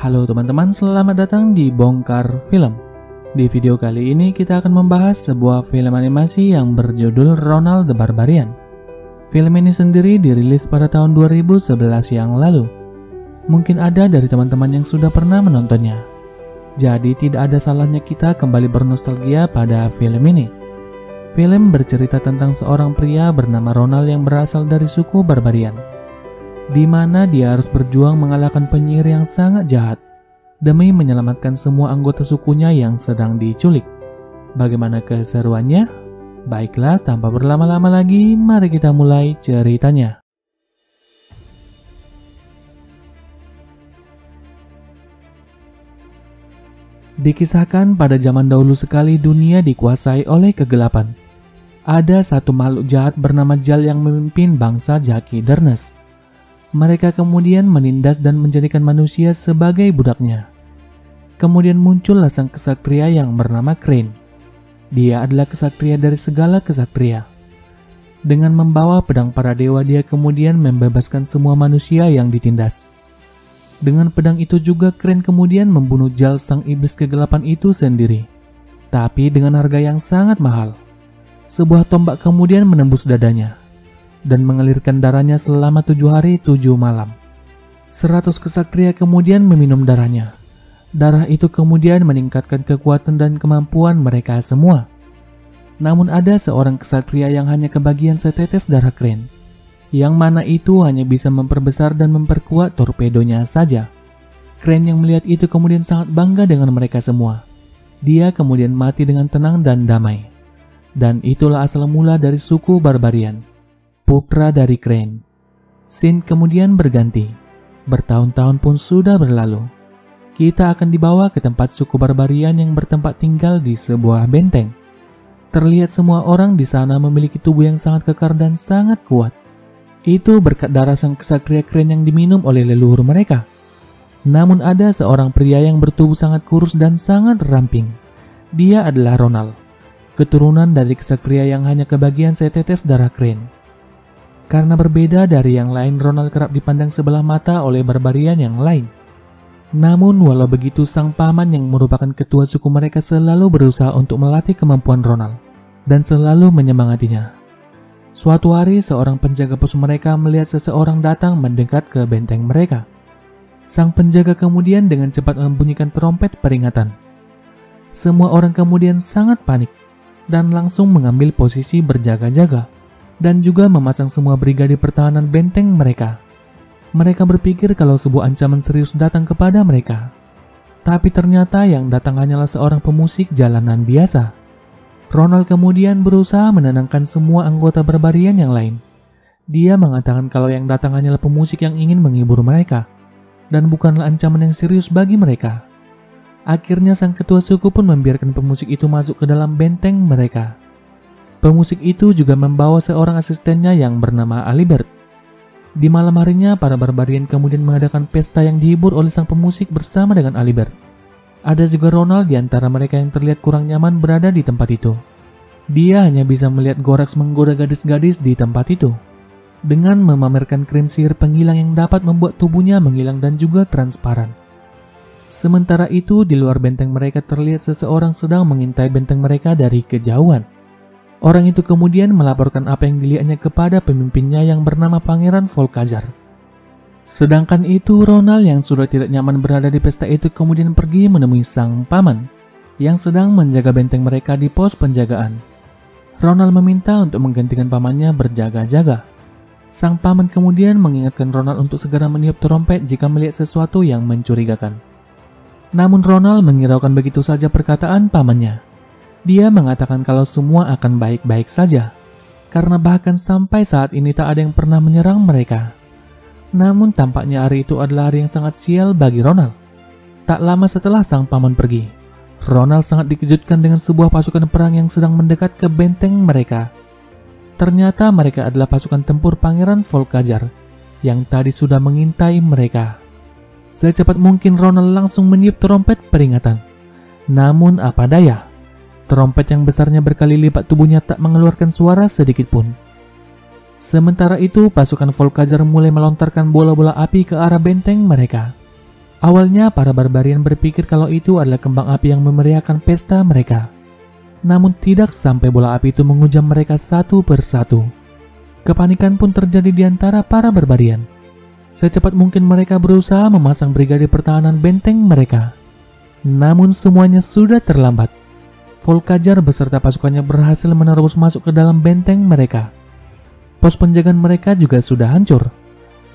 Halo teman-teman, selamat datang di Bongkar Film. Di video kali ini kita akan membahas sebuah film animasi yang berjudul Ronald the Barbarian. Film ini sendiri dirilis pada tahun 2011 yang lalu. Mungkin ada dari teman-teman yang sudah pernah menontonnya. Jadi tidak ada salahnya kita kembali bernostalgia pada film ini. Film bercerita tentang seorang pria bernama Ronald yang berasal dari suku Barbarian, di mana dia harus berjuang mengalahkan penyihir yang sangat jahat demi menyelamatkan semua anggota sukunya yang sedang diculik. Bagaimana keseruannya? Baiklah, tanpa berlama-lama lagi, mari kita mulai ceritanya. Dikisahkan pada zaman dahulu sekali dunia dikuasai oleh kegelapan. Ada satu makhluk jahat bernama Jal yang memimpin bangsa Jaki Darkness. Mereka kemudian menindas dan menjadikan manusia sebagai budaknya. Kemudian muncullah sang kesatria yang bernama Crane. Dia adalah kesatria dari segala kesatria. Dengan membawa pedang para dewa, dia kemudian membebaskan semua manusia yang ditindas. Dengan pedang itu juga Crane kemudian membunuh Jal sang iblis kegelapan itu sendiri. Tapi dengan harga yang sangat mahal. Sebuah tombak kemudian menembus dadanya dan mengalirkan darahnya selama 7 hari 7 malam. 100 kesatria kemudian meminum darahnya. Darah itu kemudian meningkatkan kekuatan dan kemampuan mereka semua. Namun ada seorang kesatria yang hanya kebagian setetes darah Crane, yang mana itu hanya bisa memperbesar dan memperkuat torpedonya saja. Crane yang melihat itu kemudian sangat bangga dengan mereka semua. Dia kemudian mati dengan tenang dan damai. Dan itulah asal mula dari suku Barbarian, putra dari Crane. Scene kemudian berganti. Bertahun-tahun pun sudah berlalu. Kita akan dibawa ke tempat suku Barbarian yang bertempat tinggal di sebuah benteng. Terlihat semua orang di sana memiliki tubuh yang sangat kekar dan sangat kuat. Itu berkat darah sang kesatria Crane yang diminum oleh leluhur mereka. Namun ada seorang pria yang bertubuh sangat kurus dan sangat ramping. Dia adalah Ronald, keturunan dari kesatria yang hanya kebagian setetes darah Crane. Karena berbeda dari yang lain, Ronald kerap dipandang sebelah mata oleh Barbarian yang lain. Namun walau begitu, sang paman yang merupakan ketua suku mereka selalu berusaha untuk melatih kemampuan Ronald dan selalu menyemangatinya. Suatu hari, seorang penjaga pos mereka melihat seseorang datang mendekat ke benteng mereka. Sang penjaga kemudian dengan cepat membunyikan trompet peringatan. Semua orang kemudian sangat panik dan langsung mengambil posisi berjaga-jaga dan juga memasang semua brigade pertahanan benteng mereka. Mereka berpikir kalau sebuah ancaman serius datang kepada mereka. Tapi ternyata yang datang hanyalah seorang pemusik jalanan biasa. Ronald kemudian berusaha menenangkan semua anggota Barbarian yang lain. Dia mengatakan kalau yang datang hanyalah pemusik yang ingin menghibur mereka dan bukanlah ancaman yang serius bagi mereka. Akhirnya sang ketua suku pun membiarkan pemusik itu masuk ke dalam benteng mereka. Pemusik itu juga membawa seorang asistennya yang bernama Alibert. Di malam harinya, para Barbarian kemudian mengadakan pesta yang dihibur oleh sang pemusik bersama dengan Alibert. Ada juga Ronald di antara mereka yang terlihat kurang nyaman berada di tempat itu. Dia hanya bisa melihat Gorax menggoda gadis-gadis di tempat itu dengan memamerkan krim sihir penghilang yang dapat membuat tubuhnya menghilang dan juga transparan. Sementara itu, di luar benteng mereka terlihat seseorang sedang mengintai benteng mereka dari kejauhan. Orang itu kemudian melaporkan apa yang dilihatnya kepada pemimpinnya yang bernama Pangeran Volkazar. Sedangkan itu, Ronald yang sudah tidak nyaman berada di pesta itu kemudian pergi menemui sang paman yang sedang menjaga benteng mereka di pos penjagaan. Ronald meminta untuk menggantikan pamannya berjaga-jaga. Sang paman kemudian mengingatkan Ronald untuk segera meniup trompet jika melihat sesuatu yang mencurigakan. Namun Ronald menghiraukan begitu saja perkataan pamannya. Dia mengatakan kalau semua akan baik-baik saja, karena bahkan sampai saat ini tak ada yang pernah menyerang mereka. Namun tampaknya hari itu adalah hari yang sangat sial bagi Ronald. Tak lama setelah sang paman pergi, Ronald sangat dikejutkan dengan sebuah pasukan perang yang sedang mendekat ke benteng mereka. Ternyata mereka adalah pasukan tempur Pangeran Volkazar yang tadi sudah mengintai mereka. Secepat mungkin Ronald langsung meniup trompet peringatan. Namun apa daya, trompet yang besarnya berkali lipat tubuhnya tak mengeluarkan suara sedikit pun. Sementara itu, pasukan Volkazar mulai melontarkan bola-bola api ke arah benteng mereka. Awalnya para barbarian berpikir kalau itu adalah kembang api yang memeriahkan pesta mereka. Namun tidak sampai bola api itu menghujam mereka satu persatu. Kepanikan pun terjadi di antara para barbarian. Secepat mungkin mereka berusaha memasang brigade pertahanan benteng mereka. Namun semuanya sudah terlambat. Volkajar beserta pasukannya berhasil menerobos masuk ke dalam benteng mereka. Pos penjagaan mereka juga sudah hancur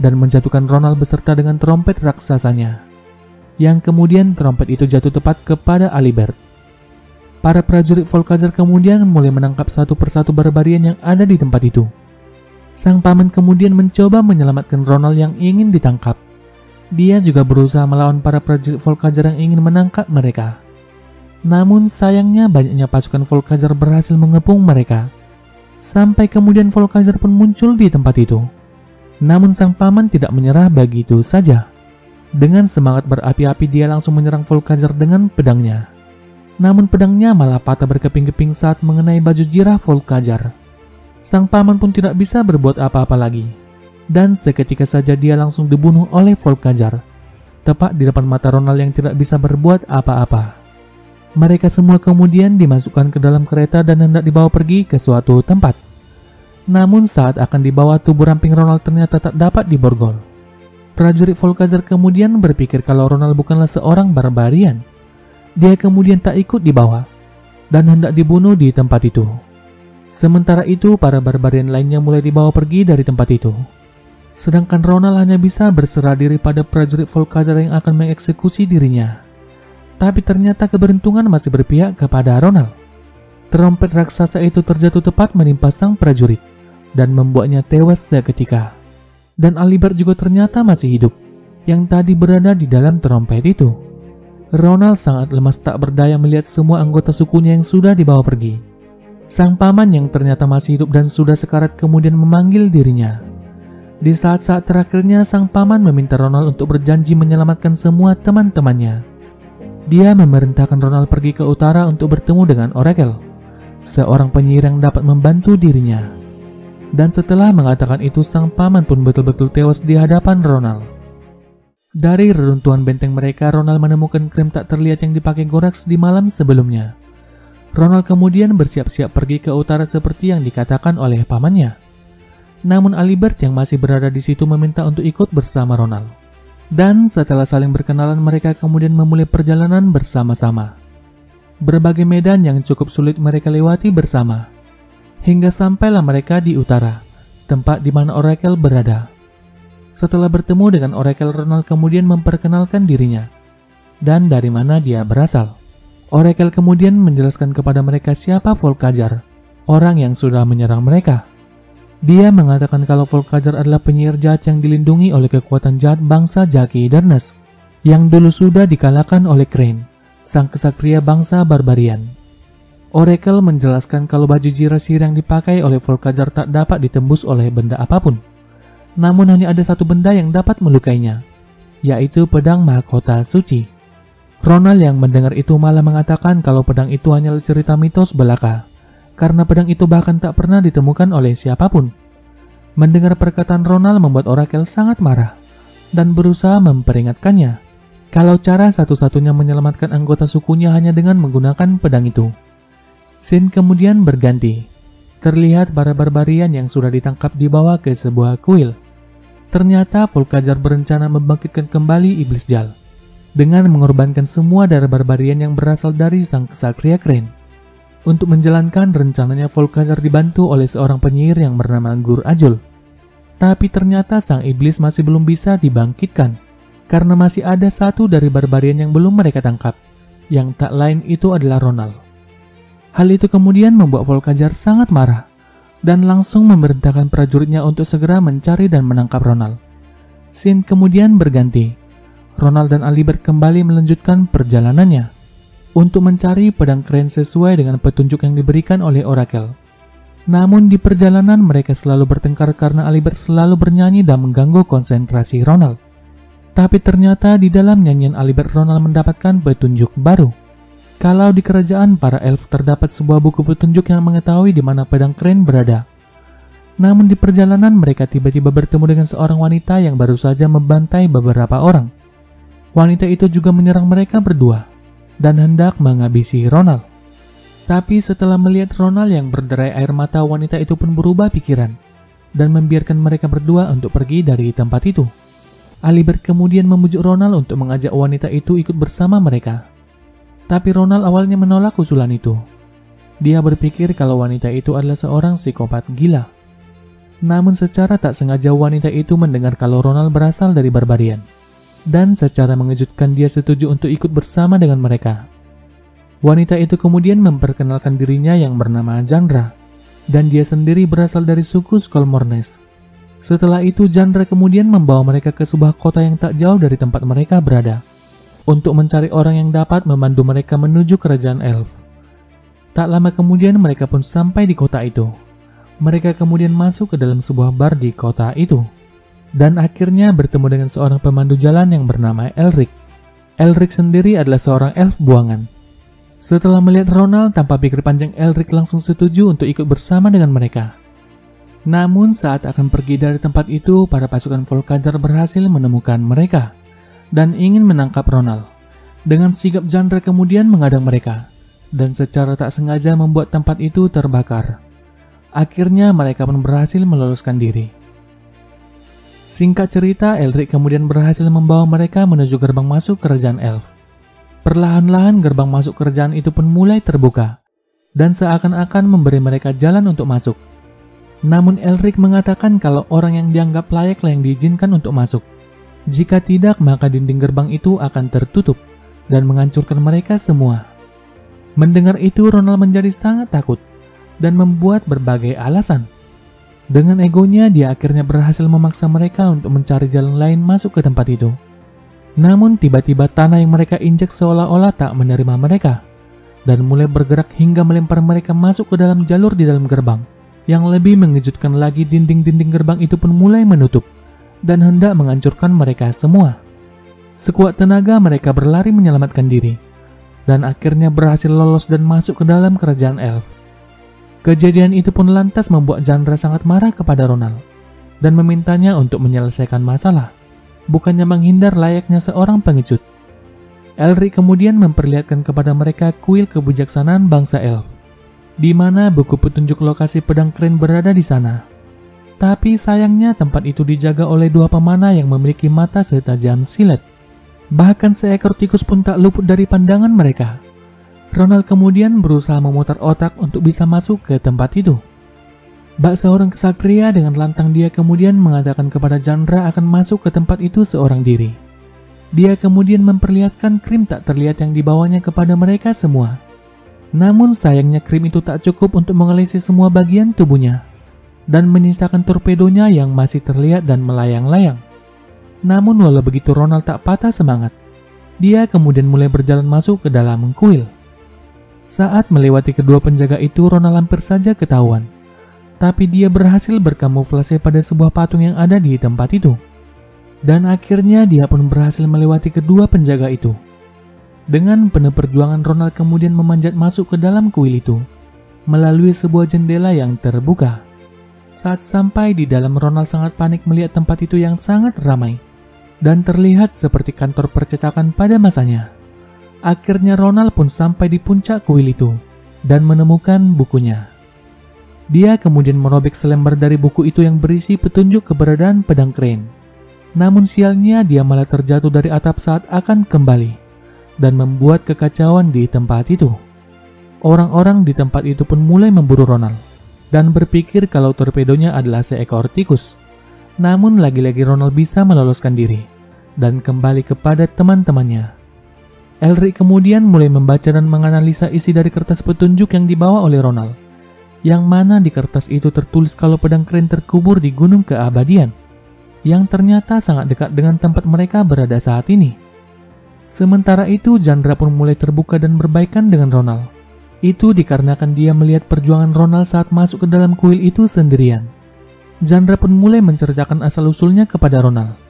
dan menjatuhkan Ronald beserta dengan trompet raksasanya. Yang kemudian trompet itu jatuh tepat kepada Alibert. Para prajurit Volkajar kemudian mulai menangkap satu persatu barbarian yang ada di tempat itu. Sang paman kemudian mencoba menyelamatkan Ronald yang ingin ditangkap. Dia juga berusaha melawan para prajurit Volkajar yang ingin menangkap mereka. Namun sayangnya banyaknya pasukan Volkajar berhasil mengepung mereka. Sampai kemudian Volkajar pun muncul di tempat itu. Namun sang paman tidak menyerah begitu saja. Dengan semangat berapi-api dia langsung menyerang Volkajar dengan pedangnya. Namun pedangnya malah patah berkeping-keping saat mengenai baju jirah Volkajar. Sang paman pun tidak bisa berbuat apa-apa lagi. Dan seketika saja dia langsung dibunuh oleh Volkajar. Tepat di depan mata Ronald yang tidak bisa berbuat apa-apa. Mereka semua kemudian dimasukkan ke dalam kereta dan hendak dibawa pergi ke suatu tempat. Namun saat akan dibawa, tubuh ramping Ronald ternyata tak dapat diborgol. Prajurit Volkajar kemudian berpikir kalau Ronald bukanlah seorang barbarian. Dia kemudian tak ikut dibawa dan hendak dibunuh di tempat itu. Sementara itu para barbarian lainnya mulai dibawa pergi dari tempat itu. Sedangkan Ronald hanya bisa berserah diri pada prajurit Volkajar yang akan mengeksekusi dirinya. Tapi ternyata keberuntungan masih berpihak kepada Ronald. Trompet raksasa itu terjatuh tepat menimpa sang prajurit dan membuatnya tewas seketika. Dan Alibert juga ternyata masih hidup, yang tadi berada di dalam trompet itu. Ronald sangat lemas tak berdaya melihat semua anggota sukunya yang sudah dibawa pergi. Sang paman yang ternyata masih hidup dan sudah sekarat kemudian memanggil dirinya. Di saat-saat terakhirnya sang paman meminta Ronald untuk berjanji menyelamatkan semua teman-temannya. Dia memerintahkan Ronald pergi ke utara untuk bertemu dengan Oracle, seorang penyihir yang dapat membantu dirinya. Dan setelah mengatakan itu, sang paman pun betul-betul tewas di hadapan Ronald. Dari reruntuhan benteng mereka, Ronald menemukan krim tak terlihat yang dipakai Gorax di malam sebelumnya. Ronald kemudian bersiap-siap pergi ke utara seperti yang dikatakan oleh pamannya. Namun Alibert yang masih berada di situ meminta untuk ikut bersama Ronald. Dan setelah saling berkenalan, mereka kemudian memulai perjalanan bersama-sama. Berbagai medan yang cukup sulit mereka lewati bersama. Hingga sampailah mereka di utara, tempat di mana Oracle berada. Setelah bertemu dengan Oracle, Ronald kemudian memperkenalkan dirinya dan dari mana dia berasal. Oracle kemudian menjelaskan kepada mereka siapa Volkajar, orang yang sudah menyerang mereka. Dia mengatakan kalau Volkajar adalah penyihir jahat yang dilindungi oleh kekuatan jahat bangsa Jaki Darkness, yang dulu sudah dikalahkan oleh Crane, sang kesatria bangsa barbarian. Oracle menjelaskan kalau baju jirah sihir yang dipakai oleh Volkajar tak dapat ditembus oleh benda apapun. Namun hanya ada satu benda yang dapat melukainya, yaitu pedang mahkota suci. Ronald yang mendengar itu malah mengatakan kalau pedang itu hanyalah cerita mitos belaka, karena pedang itu bahkan tak pernah ditemukan oleh siapapun. Mendengar perkataan Ronald membuat Oracle sangat marah dan berusaha memperingatkannya kalau cara satu-satunya menyelamatkan anggota sukunya hanya dengan menggunakan pedang itu. Scene kemudian berganti. Terlihat para barbarian yang sudah ditangkap dibawa ke sebuah kuil. Ternyata Volkajar berencana membangkitkan kembali Iblis Jal dengan mengorbankan semua darah barbarian yang berasal dari sang kesatria Crane. Untuk menjalankan rencananya, Volkajar dibantu oleh seorang penyihir yang bernama Gur Ajul. Tapi ternyata sang iblis masih belum bisa dibangkitkan karena masih ada satu dari barbarian yang belum mereka tangkap, yang tak lain itu adalah Ronald. Hal itu kemudian membuat Volkajar sangat marah dan langsung memerintahkan prajuritnya untuk segera mencari dan menangkap Ronald. Scene kemudian berganti. Ronald dan Alibert kembali melanjutkan perjalanannya untuk mencari pedang Crane sesuai dengan petunjuk yang diberikan oleh Oracle. Namun di perjalanan mereka selalu bertengkar karena Alibert selalu bernyanyi dan mengganggu konsentrasi Ronald. Tapi ternyata di dalam nyanyian Alibert, Ronald mendapatkan petunjuk baru. Kalau di kerajaan para elf terdapat sebuah buku petunjuk yang mengetahui di mana pedang Crane berada. Namun di perjalanan mereka tiba-tiba bertemu dengan seorang wanita yang baru saja membantai beberapa orang. wanita itu juga menyerang mereka berdua dan hendak menghabisi Ronald. Tapi setelah melihat Ronald yang berderai air mata, wanita itu pun berubah pikiran dan membiarkan mereka berdua untuk pergi dari tempat itu. Alibert kemudian membujuk Ronald untuk mengajak wanita itu ikut bersama mereka. Tapi Ronald awalnya menolak usulan itu. Dia berpikir kalau wanita itu adalah seorang psikopat gila. Namun secara tak sengaja wanita itu mendengar kalau Ronald berasal dari Barbarian. Dan secara mengejutkan dia setuju untuk ikut bersama dengan mereka. Wanita itu kemudian memperkenalkan dirinya yang bernama Jandra, dan dia sendiri berasal dari suku Skolmornes. Setelah itu Jandra kemudian membawa mereka ke sebuah kota yang tak jauh dari tempat mereka berada, untuk mencari orang yang dapat memandu mereka menuju kerajaan elf. Tak lama kemudian mereka pun sampai di kota itu. Mereka kemudian masuk ke dalam sebuah bar di kota itu, dan akhirnya bertemu dengan seorang pemandu jalan yang bernama Elric. Elric sendiri adalah seorang elf buangan. Setelah melihat Ronald, tanpa pikir panjang Elric langsung setuju untuk ikut bersama dengan mereka. Namun saat akan pergi dari tempat itu, para pasukan Volkazar berhasil menemukan mereka dan ingin menangkap Ronald. Dengan sigap Jandra kemudian mengadang mereka dan secara tak sengaja membuat tempat itu terbakar. Akhirnya mereka pun berhasil meloloskan diri. Singkat cerita, Elric kemudian berhasil membawa mereka menuju gerbang masuk kerajaan elf. Perlahan-lahan gerbang masuk kerajaan itu pun mulai terbuka dan seakan-akan memberi mereka jalan untuk masuk. Namun Elric mengatakan kalau orang yang dianggap layaklah yang diizinkan untuk masuk. Jika tidak, maka dinding gerbang itu akan tertutup dan menghancurkan mereka semua. Mendengar itu, Ronald menjadi sangat takut dan membuat berbagai alasan. Dengan egonya, dia akhirnya berhasil memaksa mereka untuk mencari jalan lain masuk ke tempat itu. Namun tiba-tiba tanah yang mereka injak seolah-olah tak menerima mereka dan mulai bergerak hingga melempar mereka masuk ke dalam jalur di dalam gerbang. Yang lebih mengejutkan lagi, dinding-dinding gerbang itu pun mulai menutup dan hendak menghancurkan mereka semua. Sekuat tenaga mereka berlari menyelamatkan diri dan akhirnya berhasil lolos dan masuk ke dalam kerajaan elf. Kejadian itu pun lantas membuat Jandra sangat marah kepada Ronald dan memintanya untuk menyelesaikan masalah, bukannya menghindar layaknya seorang pengecut. Elric kemudian memperlihatkan kepada mereka kuil kebijaksanaan bangsa elf, di mana buku petunjuk lokasi pedang keren berada di sana. Tapi sayangnya tempat itu dijaga oleh dua pemanah yang memiliki mata setajam silet. Bahkan seekor tikus pun tak luput dari pandangan mereka. Ronald kemudian berusaha memutar otak untuk bisa masuk ke tempat itu. Bak seorang kesatria dengan lantang dia kemudian mengatakan kepada Jandra akan masuk ke tempat itu seorang diri. Dia kemudian memperlihatkan krim tak terlihat yang dibawanya kepada mereka semua. Namun sayangnya krim itu tak cukup untuk mengelesi semua bagian tubuhnya dan menyisakan torpedonya yang masih terlihat dan melayang-layang. Namun walau begitu Ronald tak patah semangat. Dia kemudian mulai berjalan masuk ke dalam kuil. Saat melewati kedua penjaga itu, Ronald hampir saja ketahuan. Tapi dia berhasil berkamuflase pada sebuah patung yang ada di tempat itu. Dan akhirnya dia pun berhasil melewati kedua penjaga itu. Dengan penuh perjuangan, Ronald kemudian memanjat masuk ke dalam kuil itu melalui sebuah jendela yang terbuka. Saat sampai di dalam, Ronald sangat panik melihat tempat itu yang sangat ramai dan terlihat seperti kantor percetakan pada masanya. Akhirnya Ronald pun sampai di puncak kuil itu dan menemukan bukunya. Dia kemudian merobek selembar dari buku itu yang berisi petunjuk keberadaan pedang Crane. Namun sialnya dia malah terjatuh dari atap saat akan kembali dan membuat kekacauan di tempat itu. Orang-orang di tempat itu pun mulai memburu Ronald dan berpikir kalau torpedonya adalah seekor tikus. Namun lagi-lagi Ronald bisa meloloskan diri dan kembali kepada teman-temannya. Elric kemudian mulai membaca dan menganalisa isi dari kertas petunjuk yang dibawa oleh Ronald, yang mana di kertas itu tertulis kalau pedang Crane terkubur di Gunung Keabadian, yang ternyata sangat dekat dengan tempat mereka berada saat ini. Sementara itu Jandra pun mulai terbuka dan berbaikan dengan Ronald. Itu dikarenakan dia melihat perjuangan Ronald saat masuk ke dalam kuil itu sendirian. Jandra pun mulai menceritakan asal-usulnya kepada Ronald.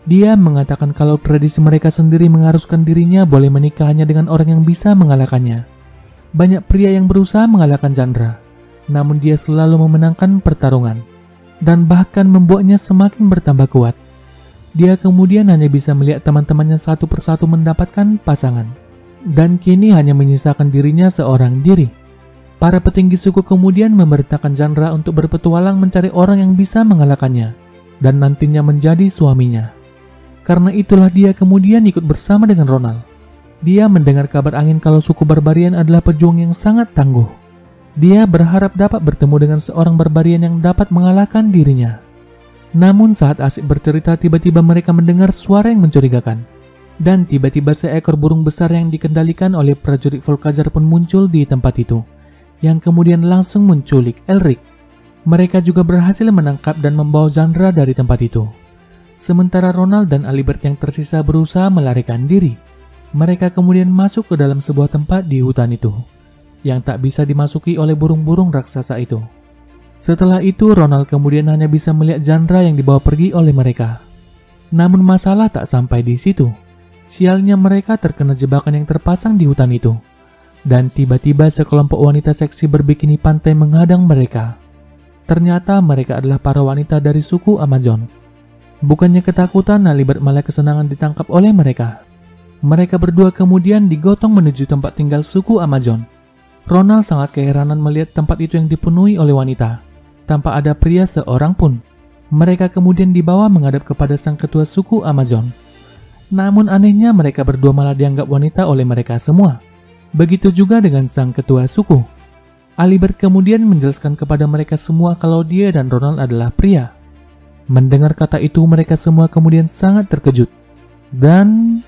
Dia mengatakan kalau tradisi mereka sendiri mengharuskan dirinya boleh menikah hanya dengan orang yang bisa mengalahkannya. Banyak pria yang berusaha mengalahkan Jandra, namun dia selalu memenangkan pertarungan dan bahkan membuatnya semakin bertambah kuat. Dia kemudian hanya bisa melihat teman-temannya satu persatu mendapatkan pasangan. Dan kini hanya menyisakan dirinya seorang diri. Para petinggi suku kemudian memerintahkan Chandra untuk berpetualang mencari orang yang bisa mengalahkannya dan nantinya menjadi suaminya. Karena itulah dia kemudian ikut bersama dengan Ronald. Dia mendengar kabar angin kalau suku Barbarian adalah pejuang yang sangat tangguh. Dia berharap dapat bertemu dengan seorang Barbarian yang dapat mengalahkan dirinya. Namun saat asik bercerita, tiba-tiba mereka mendengar suara yang mencurigakan. Dan tiba-tiba seekor burung besar yang dikendalikan oleh prajurit Volkazar pun muncul di tempat itu, yang kemudian langsung menculik Elric. Mereka juga berhasil menangkap dan membawa Chandra dari tempat itu. Sementara Ronald dan Alibert yang tersisa berusaha melarikan diri. Mereka kemudian masuk ke dalam sebuah tempat di hutan itu, yang tak bisa dimasuki oleh burung-burung raksasa itu. Setelah itu, Ronald kemudian hanya bisa melihat Chandra yang dibawa pergi oleh mereka. Namun masalah tak sampai di situ. Sialnya mereka terkena jebakan yang terpasang di hutan itu. Dan tiba-tiba sekelompok wanita seksi berbikini pantai menghadang mereka. Ternyata mereka adalah para wanita dari suku Amazon. Bukannya ketakutan, Alibert malah kesenangan ditangkap oleh mereka. Mereka berdua kemudian digotong menuju tempat tinggal suku Amazon. Ronald sangat keheranan melihat tempat itu yang dipenuhi oleh wanita, tanpa ada pria seorang pun. Mereka kemudian dibawa menghadap kepada sang ketua suku Amazon. Namun anehnya mereka berdua malah dianggap wanita oleh mereka semua. Begitu juga dengan sang ketua suku. Alibert kemudian menjelaskan kepada mereka semua kalau dia dan Ronald adalah pria. Mendengar kata itu, mereka semua kemudian sangat terkejut. Dan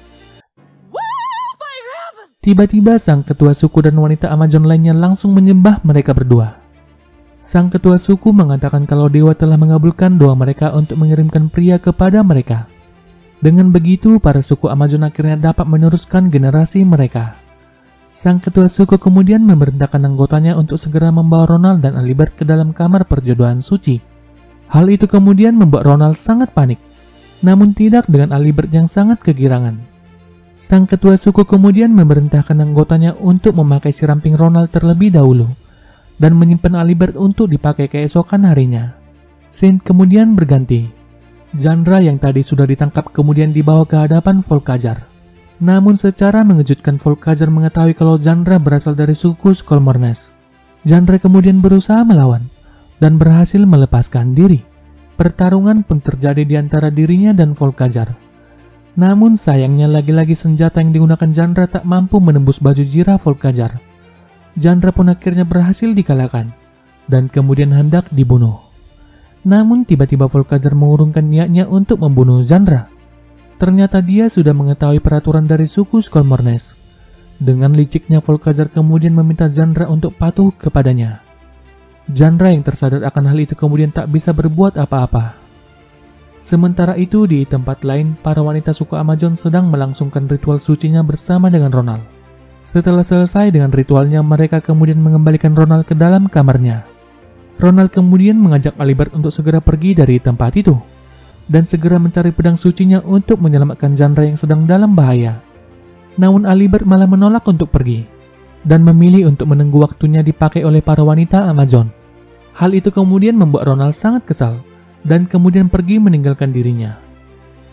tiba-tiba sang ketua suku dan wanita Amazon lainnya langsung menyembah mereka berdua. Sang ketua suku mengatakan kalau dewa telah mengabulkan doa mereka untuk mengirimkan pria kepada mereka. Dengan begitu, para suku Amazon akhirnya dapat meneruskan generasi mereka. Sang ketua suku kemudian memerintahkan anggotanya untuk segera membawa Ronald dan Alibert ke dalam kamar perjodohan suci. Hal itu kemudian membuat Ronald sangat panik, namun tidak dengan Alibert yang sangat kegirangan. Sang ketua suku kemudian memerintahkan anggotanya untuk memakai si ramping Ronald terlebih dahulu dan menyimpan Alibert untuk dipakai keesokan harinya. Scene kemudian berganti. Chandra yang tadi sudah ditangkap kemudian dibawa ke hadapan Volkazar. Namun secara mengejutkan, Volkazar mengetahui kalau Chandra berasal dari suku Skolmornes. Chandra kemudian berusaha melawan dan berhasil melepaskan diri. Pertarungan pun terjadi di antara dirinya dan Volkazar. Namun sayangnya lagi-lagi senjata yang digunakan Chandra tak mampu menembus baju jirah Volkazar. Chandra pun akhirnya berhasil dikalahkan dan kemudian hendak dibunuh. Namun tiba-tiba Volkazar mengurungkan niatnya untuk membunuh Chandra. Ternyata dia sudah mengetahui peraturan dari suku Skolmornes. Dengan liciknya Volkazar kemudian meminta Chandra untuk patuh kepadanya. Chandra yang tersadar akan hal itu kemudian tak bisa berbuat apa-apa. Sementara itu di tempat lain, para wanita suku Amazon sedang melangsungkan ritual sucinya bersama dengan Ronald. Setelah selesai dengan ritualnya, mereka kemudian mengembalikan Ronald ke dalam kamarnya. Ronald kemudian mengajak Alibert untuk segera pergi dari tempat itu dan segera mencari pedang sucinya untuk menyelamatkan Chandra yang sedang dalam bahaya. Namun Alibert malah menolak untuk pergi dan memilih untuk menunggu waktunya dipakai oleh para wanita Amazon. Hal itu kemudian membuat Ronald sangat kesal dan kemudian pergi meninggalkan dirinya.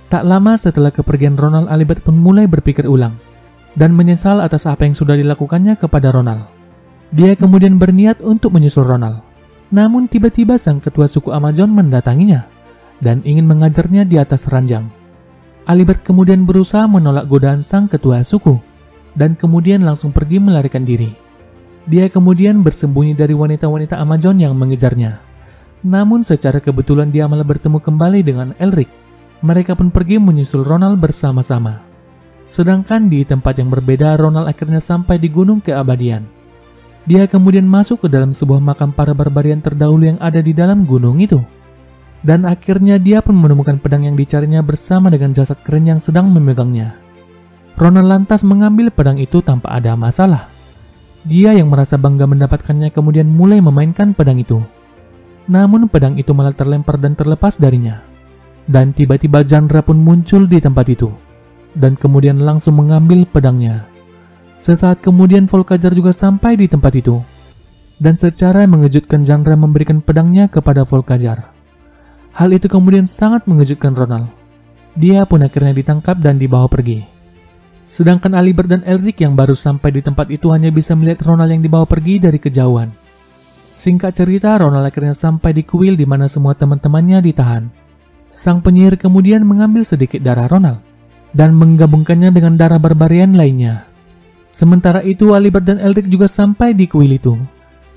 Tak lama setelah kepergian Ronald, Alibert pun mulai berpikir ulang dan menyesal atas apa yang sudah dilakukannya kepada Ronald. Dia kemudian berniat untuk menyusul Ronald. Namun tiba-tiba sang ketua suku Amazon mendatanginya dan ingin mengajarnya di atas ranjang. Alibert kemudian berusaha menolak godaan sang ketua suku dan kemudian langsung pergi melarikan diri. Dia kemudian bersembunyi dari wanita-wanita Amazon yang mengejarnya. Namun secara kebetulan dia malah bertemu kembali dengan Elric. Mereka pun pergi menyusul Ronald bersama-sama. Sedangkan di tempat yang berbeda, Ronald akhirnya sampai di Gunung Keabadian. Dia kemudian masuk ke dalam sebuah makam para barbarian terdahulu yang ada di dalam gunung itu. Dan akhirnya dia pun menemukan pedang yang dicarinya bersama dengan jasad keren yang sedang memegangnya. Ronald lantas mengambil pedang itu tanpa ada masalah. Dia yang merasa bangga mendapatkannya kemudian mulai memainkan pedang itu. Namun pedang itu malah terlempar dan terlepas darinya. Dan tiba-tiba Chandra pun muncul di tempat itu dan kemudian langsung mengambil pedangnya. Sesaat kemudian Volkazar juga sampai di tempat itu dan secara mengejutkan Chandra memberikan pedangnya kepada Volkazar. Hal itu kemudian sangat mengejutkan Ronald. Dia pun akhirnya ditangkap dan dibawa pergi. Sedangkan Alibert dan Elric yang baru sampai di tempat itu hanya bisa melihat Ronald yang dibawa pergi dari kejauhan. Singkat cerita, Ronald akhirnya sampai di kuil di mana semua teman-temannya ditahan. Sang penyihir kemudian mengambil sedikit darah Ronald dan menggabungkannya dengan darah barbarian lainnya. Sementara itu, Alibert dan Elric juga sampai di kuil itu.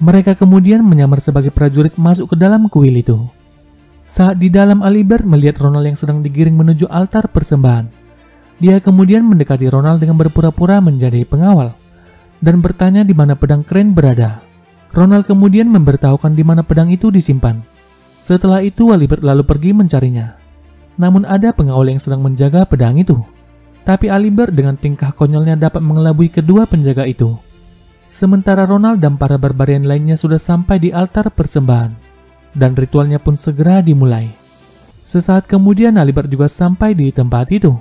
Mereka kemudian menyamar sebagai prajurit masuk ke dalam kuil itu. Saat di dalam, Alibert melihat Ronald yang sedang digiring menuju altar persembahan. Dia kemudian mendekati Ronald dengan berpura-pura menjadi pengawal dan bertanya di mana pedang Crane berada. Ronald kemudian memberitahukan di mana pedang itu disimpan. Setelah itu, Alibert lalu pergi mencarinya. Namun ada pengawal yang sedang menjaga pedang itu. Tapi Alibert dengan tingkah konyolnya dapat mengelabui kedua penjaga itu. Sementara Ronald dan para barbarian lainnya sudah sampai di altar persembahan, dan ritualnya pun segera dimulai. Sesaat kemudian Alibert juga sampai di tempat itu.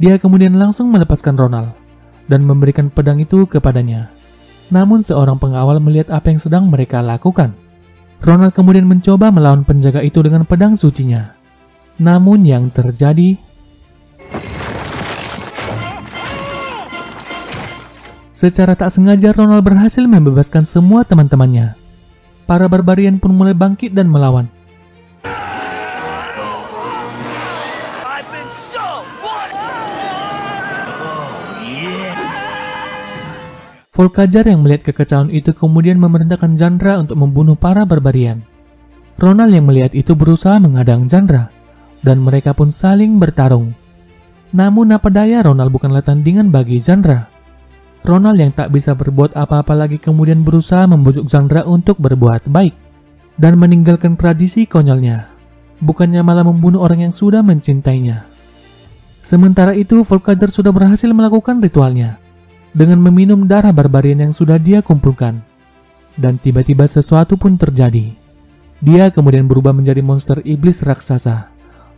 Dia kemudian langsung melepaskan Ronald dan memberikan pedang itu kepadanya. Namun seorang pengawal melihat apa yang sedang mereka lakukan. Ronald kemudian mencoba melawan penjaga itu dengan pedang sucinya. Namun yang terjadi, secara tak sengaja Ronald berhasil membebaskan semua teman-temannya. Para barbarian pun mulai bangkit dan melawan. Volkajar yang melihat kekacauan itu kemudian memerintahkan Jandra untuk membunuh para barbarian. Ronald yang melihat itu berusaha menghadang Jandra, dan mereka pun saling bertarung. Namun apa daya, Ronald bukanlah tandingan bagi Jandra. Ronald yang tak bisa berbuat apa-apa lagi kemudian berusaha membujuk Jandra untuk berbuat baik dan meninggalkan tradisi konyolnya, bukannya malah membunuh orang yang sudah mencintainya. Sementara itu, Volkajar sudah berhasil melakukan ritualnya dengan meminum darah barbarian yang sudah dia kumpulkan. Dan tiba-tiba sesuatu pun terjadi. Dia kemudian berubah menjadi monster iblis raksasa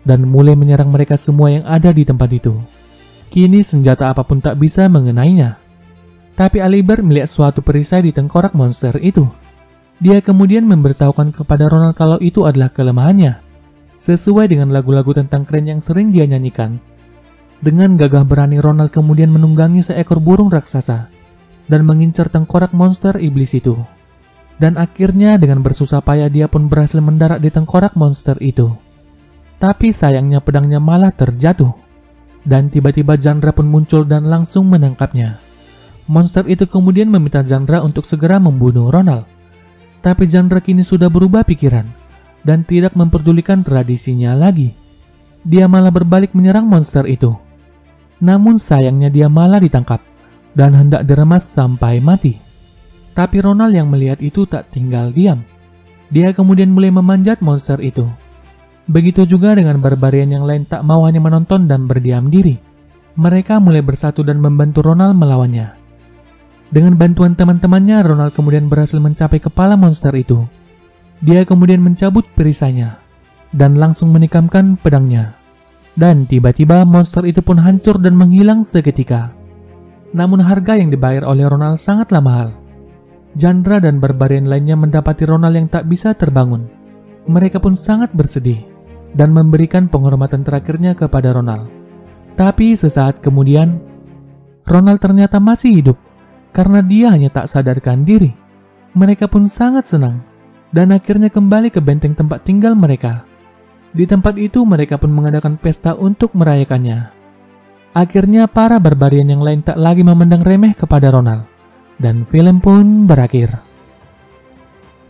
dan mulai menyerang mereka semua yang ada di tempat itu. Kini senjata apapun tak bisa mengenainya. Tapi Alibert melihat suatu perisai di tengkorak monster itu. Dia kemudian memberitahukan kepada Ronald kalau itu adalah kelemahannya, sesuai dengan lagu-lagu tentang Crane yang sering dia nyanyikan. Dengan gagah berani, Ronald kemudian menunggangi seekor burung raksasa dan mengincar tengkorak monster iblis itu. Dan akhirnya dengan bersusah payah dia pun berhasil mendarat di tengkorak monster itu. Tapi sayangnya pedangnya malah terjatuh. Dan tiba-tiba Jandra pun muncul dan langsung menangkapnya. Monster itu kemudian meminta Jandra untuk segera membunuh Ronald. Tapi Jandra kini sudah berubah pikiran dan tidak memperdulikan tradisinya lagi. Dia malah berbalik menyerang monster itu. Namun sayangnya dia malah ditangkap dan hendak diremas sampai mati. Tapi Ronald yang melihat itu tak tinggal diam. Dia kemudian mulai memanjat monster itu. Begitu juga dengan barbarian yang lain tak mau hanya menonton dan berdiam diri. Mereka mulai bersatu dan membantu Ronald melawannya. Dengan bantuan teman-temannya, Ronald kemudian berhasil mencapai kepala monster itu. Dia kemudian mencabut perisainya dan langsung menikamkan pedangnya. Dan tiba-tiba monster itu pun hancur dan menghilang seketika. Namun harga yang dibayar oleh Ronald sangatlah mahal. Jandra dan barbarian lainnya mendapati Ronald yang tak bisa terbangun. Mereka pun sangat bersedih dan memberikan penghormatan terakhirnya kepada Ronald. Tapi sesaat kemudian, Ronald ternyata masih hidup karena dia hanya tak sadarkan diri. Mereka pun sangat senang dan akhirnya kembali ke benteng tempat tinggal mereka. Di tempat itu mereka pun mengadakan pesta untuk merayakannya. Akhirnya para barbarian yang lain tak lagi memandang remeh kepada Ronald. Dan film pun berakhir.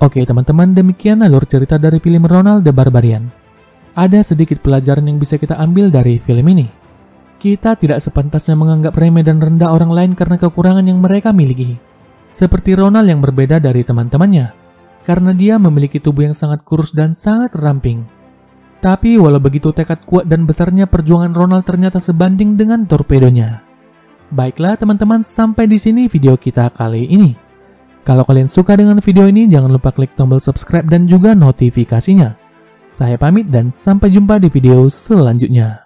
Oke teman-teman, demikian alur cerita dari film Ronald the Barbarian. Ada sedikit pelajaran yang bisa kita ambil dari film ini. Kita tidak sepantasnya menganggap remeh dan rendah orang lain karena kekurangan yang mereka miliki. Seperti Ronald yang berbeda dari teman-temannya, karena dia memiliki tubuh yang sangat kurus dan sangat ramping. Tapi walau begitu, tekad kuat dan besarnya perjuangan Ronald ternyata sebanding dengan torpedonya. Baiklah teman-teman, sampai di sini video kita kali ini. Kalau kalian suka dengan video ini, jangan lupa klik tombol subscribe dan juga notifikasinya. Saya pamit dan sampai jumpa di video selanjutnya.